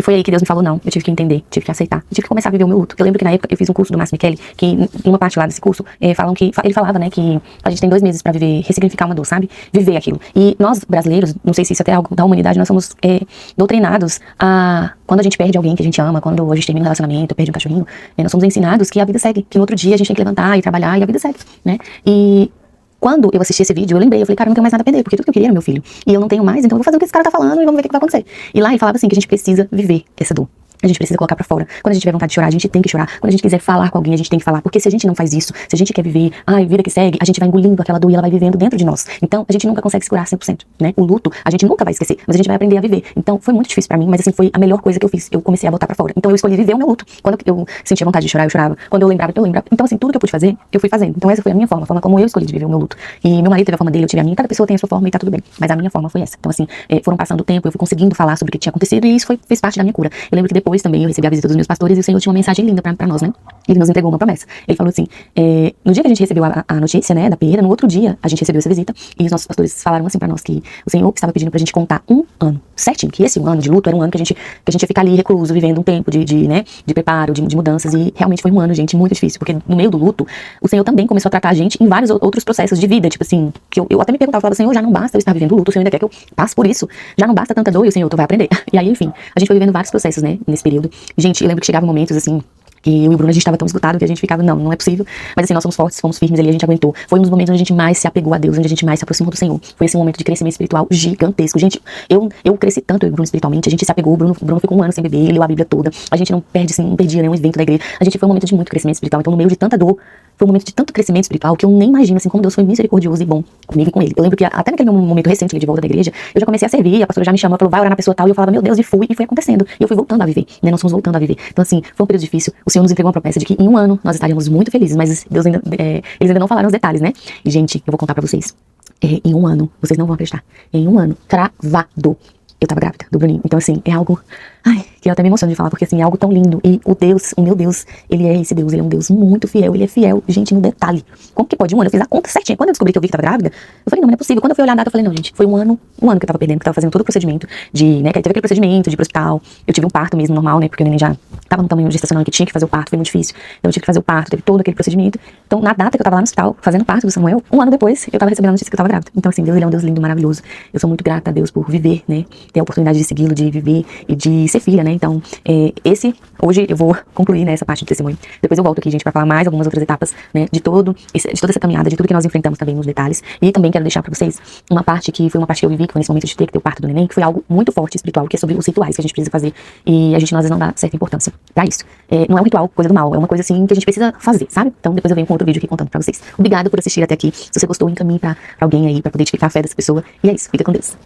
foi aí que Deus me falou não. Eu tive que entender, tive que aceitar, tive que começar a viver o meu luto. Eu lembro que na época eu fiz um curso do Márcio Michele, que em uma parte lá desse curso, ele falava, né, que a gente tem 2 meses pra viver, ressignificar uma dor, sabe? Viver aquilo. E nós, brasileiros, não sei se isso até é algo da humanidade, nós somos doutrinados a... Quando a gente perde alguém que a gente ama, quando a gente termina um relacionamento, perde um cachorrinho, nós somos ensinados que a vida segue, que no outro dia a gente tem que levantar e trabalhar e a vida segue, né? E quando eu assisti esse vídeo, eu lembrei, eu falei, cara, eu não tenho mais nada a perder, porque tudo que eu queria era meu filho. E eu não tenho mais, então eu vou fazer o que esse cara tá falando e vamos ver o que vai acontecer. E lá ele falava assim, que a gente precisa viver essa dor. A gente precisa colocar pra fora. Quando a gente tiver vontade de chorar, a gente tem que chorar. Quando a gente quiser falar com alguém, a gente tem que falar. Porque se a gente não faz isso, se a gente quer viver, vida que segue, a gente vai engolindo aquela dor e ela vai vivendo dentro de nós. Então, a gente nunca consegue se curar 100%, né? O luto, a gente nunca vai esquecer, mas a gente vai aprender a viver. Então, foi muito difícil pra mim, mas assim, foi a melhor coisa que eu fiz. Eu comecei a botar pra fora. Então, eu escolhi viver o meu luto. Quando eu sentia vontade de chorar, eu chorava. Quando eu lembrava, eu lembrava. Então, assim, tudo que eu pude fazer, eu fui fazendo. Então, essa foi a minha forma, a forma como eu escolhi de viver o meu luto. E meu marido teve a forma dele, eu tive a minha. Cada pessoa tem a sua forma e tá tudo bem. Mas a minha forma foi essa. Então, assim, foram passando o tempo, eu fui conseguindo falar sobre o que tinha acontecido e isso fez parte da minha cura. Eu lembro que depois também eu recebi a visita dos meus pastores e o Senhor tinha uma mensagem linda pra nós, né? Ele nos entregou uma promessa. Ele falou assim, no dia que a gente recebeu a notícia, né, da perda, no outro dia a gente recebeu essa visita e os nossos pastores falaram assim pra nós que o Senhor estava pedindo pra gente contar um ano certinho, que esse ano de luto era um ano que a gente ia ficar ali recluso, vivendo um tempo de preparo, de mudanças e realmente foi um ano, gente, muito difícil, porque no meio do luto, o Senhor também começou a tratar a gente em vários outros processos de vida, tipo assim, que eu até me perguntava, falava, Senhor, já não basta eu estar vivendo o luto, o Senhor ainda quer que eu passe por isso, já não basta tanta dor e o Senhor, tu vai aprender. E aí, enfim, a gente foi vivendo vários processos, né, nesse período. Gente, eu lembro que chegavam momentos assim, que eu e o Bruno, a gente tava tão esgotado que a gente ficava, não é possível. Mas assim, nós somos fortes, fomos firmes ali, a gente aguentou. Foi um dos momentos onde a gente mais se apegou a Deus, onde a gente mais se aproximou do Senhor. Foi esse momento de crescimento espiritual gigantesco. Gente, eu cresci tanto, eu e o Bruno, espiritualmente. A gente se apegou, o Bruno ficou um ano sem beber, ele leu a Bíblia toda. A gente não perdia nenhum evento da igreja. A gente foi um momento de muito crescimento espiritual. Então, no meio de tanta dor, foi um momento de tanto crescimento espiritual que eu nem imagino, assim, como Deus foi misericordioso e bom comigo e com ele. Eu lembro que até naquele momento recente de volta da igreja, eu já comecei a servir, a pastora já me chamou, falou, vai orar na pessoa tal, e eu falava, meu Deus, e foi acontecendo. E eu fui voltando a viver, né? Nós fomos voltando a viver. Então, assim, foi um período difícil. O Senhor nos entregou uma promessa de que em um ano nós estaríamos muito felizes, mas Deus ainda, eles ainda não falaram os detalhes, né? E, gente, eu vou contar pra vocês. Em um ano, vocês não vão acreditar. Em um ano, cravado, eu tava grávida do Bruninho. Então, assim, é algo... que eu até me emociono de falar, porque assim, é algo tão lindo. E o meu Deus, ele é esse Deus, ele é um Deus muito fiel, ele é fiel, gente, no detalhe. Como que pode um ano? Eu fiz a conta certinha. Quando eu descobri que eu vi que tava grávida, eu falei, não é possível. Quando eu fui olhar a data, eu falei, não, gente, foi um ano que eu tava perdendo, que eu tava fazendo todo o procedimento né, que teve aquele procedimento de ir pro hospital. Eu tive um parto mesmo, normal, né, porque o neném já tava no tamanho gestacional que tinha que fazer o parto, foi muito difícil. Então eu tive que fazer o parto, teve todo aquele procedimento. Então, na data que eu tava lá no hospital, fazendo o parto do Samuel, um ano depois, eu tava recebendo a notícia que eu tava grávida. Então, assim, Deus, ele é um Deus lindo, maravilhoso. Eu sou muito grata a Deus por viver, né, ter a oportunidade de segui-lo, de viver e de ser filha, né, então, hoje eu vou concluir, né, essa parte do testemunho. Depois eu volto aqui, gente, pra falar mais algumas outras etapas, né, de toda essa caminhada, de tudo que nós enfrentamos também nos detalhes. E também quero deixar pra vocês uma parte que foi uma parte que eu vivi, que foi nesse momento de ter que ter o parto do neném, que foi algo muito forte espiritual, que é sobre os rituais que a gente precisa fazer. E a gente, às vezes, não dá certa importância pra isso. Não é um ritual, coisa do mal, é uma coisa, assim, que a gente precisa fazer, sabe? Então depois eu venho com outro vídeo aqui contando pra vocês. Obrigada por assistir até aqui. Se você gostou, encaminhe pra alguém aí, pra poder edificar a fé dessa pessoa. E é isso, fica com Deus.